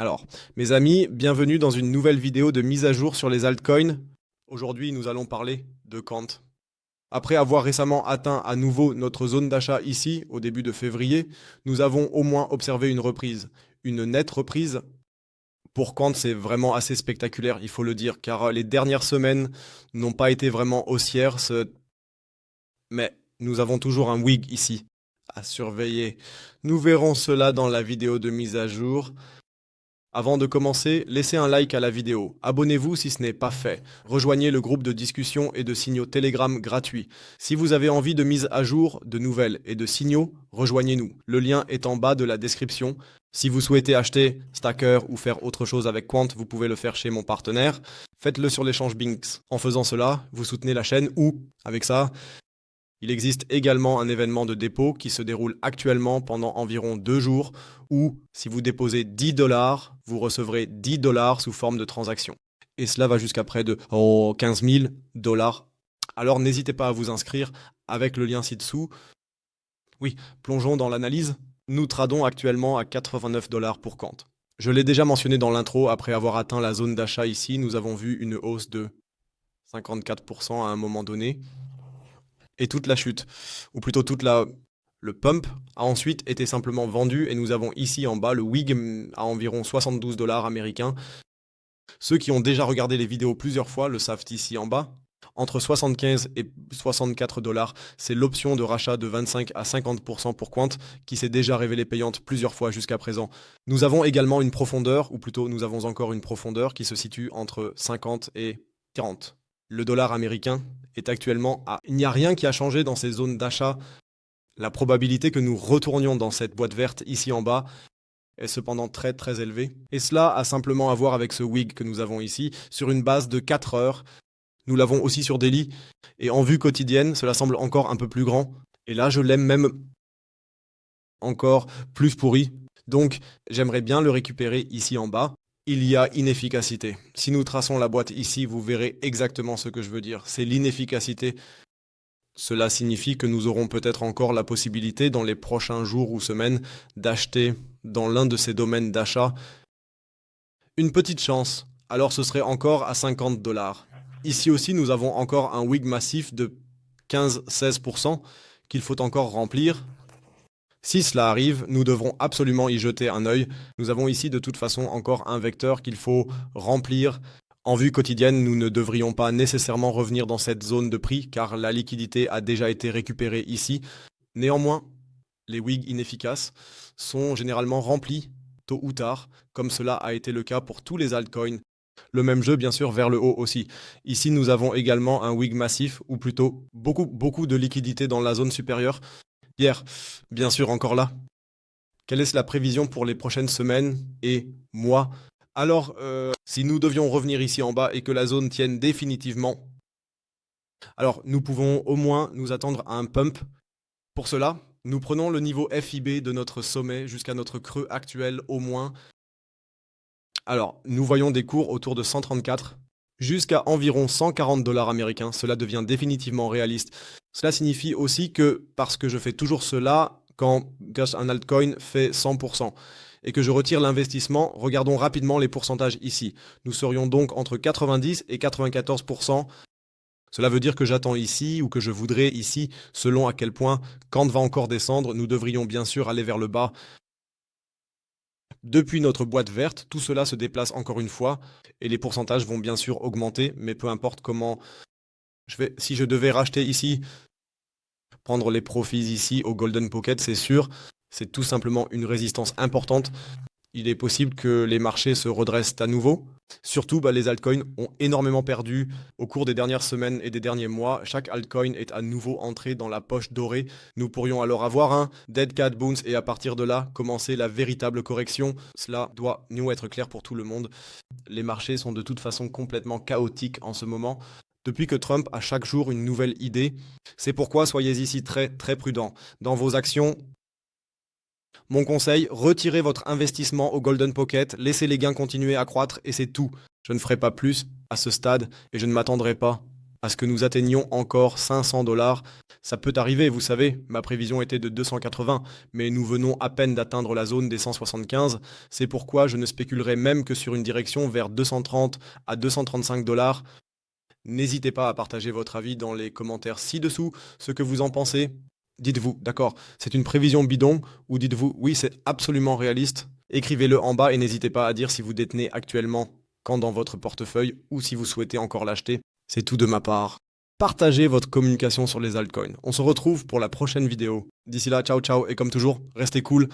Alors, mes amis, bienvenue dans une nouvelle vidéo de mise à jour sur les altcoins. Aujourd'hui, nous allons parler de Quant. Après avoir récemment atteint à nouveau notre zone d'achat ici, au début de février, nous avons au moins observé une reprise. Une nette reprise. Pour Quant, c'est vraiment assez spectaculaire, il faut le dire, car les dernières semaines n'ont pas été vraiment haussières, mais nous avons toujours un WIG ici à surveiller. Nous verrons cela dans la vidéo de mise à jour. Avant de commencer, laissez un like à la vidéo, abonnez-vous si ce n'est pas fait, rejoignez le groupe de discussion et de signaux Telegram gratuits. Si vous avez envie de mise à jour, de nouvelles et de signaux, rejoignez-nous. Le lien est en bas de la description. Si vous souhaitez acheter Stacker ou faire autre chose avec Quant, vous pouvez le faire chez mon partenaire. Faites-le sur l'échange Binx. En faisant cela, vous soutenez la chaîne ou, avec ça, il existe également un événement de dépôt qui se déroule actuellement pendant environ 2 jours où, si vous déposez 10 $, vous recevrez 10 $ sous forme de transaction. Et cela va jusqu'à près de 15 000 $. Alors n'hésitez pas à vous inscrire avec le lien ci-dessous. Oui, plongeons dans l'analyse. Nous tradons actuellement à 89 $ pour Quant. Je l'ai déjà mentionné dans l'intro, après avoir atteint la zone d'achat ici, nous avons vu une hausse de 54% à un moment donné. Et toute la chute, ou plutôt le pump, a ensuite été simplement vendu et nous avons ici en bas le WIG à environ 72 $ américains. Ceux qui ont déjà regardé les vidéos plusieurs fois le savent ici en bas. Entre 75 et 64 $, c'est l'option de rachat de 25 à 50% pour Quant qui s'est déjà révélée payante plusieurs fois jusqu'à présent. Nous avons également une profondeur, ou plutôt nous avons encore une profondeur qui se situe entre 50 et 40. Le dollar américain est actuellement à... Il n'y a rien qui a changé dans ces zones d'achat. La probabilité que nous retournions dans cette boîte verte ici en bas est cependant très très élevée. Et cela a simplement à voir avec ce WIG que nous avons ici, sur une base de 4 heures. Nous l'avons aussi sur daily. Et en vue quotidienne, cela semble encore un peu plus grand. Et là, je l'aime même encore plus pourri. Donc, j'aimerais bien le récupérer ici en bas. Il y a inefficacité. Si nous traçons la boîte ici, vous verrez exactement ce que je veux dire. C'est l'inefficacité. Cela signifie que nous aurons peut-être encore la possibilité dans les prochains jours ou semaines d'acheter dans l'un de ces domaines d'achat. Une petite chance, alors ce serait encore à 50 $. Ici aussi, nous avons encore un WIG massif de 15-16% qu'il faut encore remplir. Si cela arrive, nous devrons absolument y jeter un œil. Nous avons ici de toute façon encore un vecteur qu'il faut remplir. En vue quotidienne, nous ne devrions pas nécessairement revenir dans cette zone de prix car la liquidité a déjà été récupérée ici. Néanmoins, les WIG inefficaces sont généralement remplis tôt ou tard, comme cela a été le cas pour tous les altcoins. Le même jeu, bien sûr, vers le haut aussi. Ici, nous avons également un WIG massif, ou plutôt beaucoup de liquidité dans la zone supérieure. Pierre, bien sûr, encore là. Quelle est la prévision pour les prochaines semaines et mois? Alors, si nous devions revenir ici en bas et que la zone tienne définitivement, alors nous pouvons au moins nous attendre à un pump. Pour cela, nous prenons le niveau FIB de notre sommet jusqu'à notre creux actuel au moins. Alors, nous voyons des cours autour de 134 jusqu'à environ 140 $ américains. Cela devient définitivement réaliste. Cela signifie aussi que, parce que je fais toujours cela quand un altcoin fait 100%, et que je retire l'investissement, regardons rapidement les pourcentages ici. Nous serions donc entre 90 et 94%. Cela veut dire que j'attends ici ou que je voudrais ici, selon à quel point Quant va encore descendre. Nous devrions bien sûr aller vers le bas. Depuis notre boîte verte, tout cela se déplace encore une fois et les pourcentages vont bien sûr augmenter, mais peu importe comment si je devais racheter ici, prendre les profits ici au Golden Pocket, c'est sûr, c'est tout simplement une résistance importante. Il est possible que les marchés se redressent à nouveau. Surtout, les altcoins ont énormément perdu au cours des dernières semaines et des derniers mois. Chaque altcoin est à nouveau entré dans la poche dorée. Nous pourrions alors avoir un Dead Cat Bounce et à partir de là, commencer la véritable correction. Cela doit nous être clair pour tout le monde. Les marchés sont de toute façon complètement chaotiques en ce moment. Depuis que Trump a chaque jour une nouvelle idée, c'est pourquoi soyez ici très très prudents. Dans vos actions, mon conseil, retirez votre investissement au Golden Pocket, laissez les gains continuer à croître et c'est tout. Je ne ferai pas plus à ce stade et je ne m'attendrai pas à ce que nous atteignions encore 500 $. Ça peut arriver, vous savez, ma prévision était de 280, mais nous venons à peine d'atteindre la zone des 175. C'est pourquoi je ne spéculerai même que sur une direction vers 230 à 235 dollars. N'hésitez pas à partager votre avis dans les commentaires ci-dessous, ce que vous en pensez. Dites-vous, d'accord, c'est une prévision bidon, ou dites-vous, oui, c'est absolument réaliste. Écrivez-le en bas et n'hésitez pas à dire si vous détenez actuellement quand dans votre portefeuille ou si vous souhaitez encore l'acheter. C'est tout de ma part. Partagez votre communication sur les altcoins. On se retrouve pour la prochaine vidéo. D'ici là, ciao ciao et comme toujours, restez cool.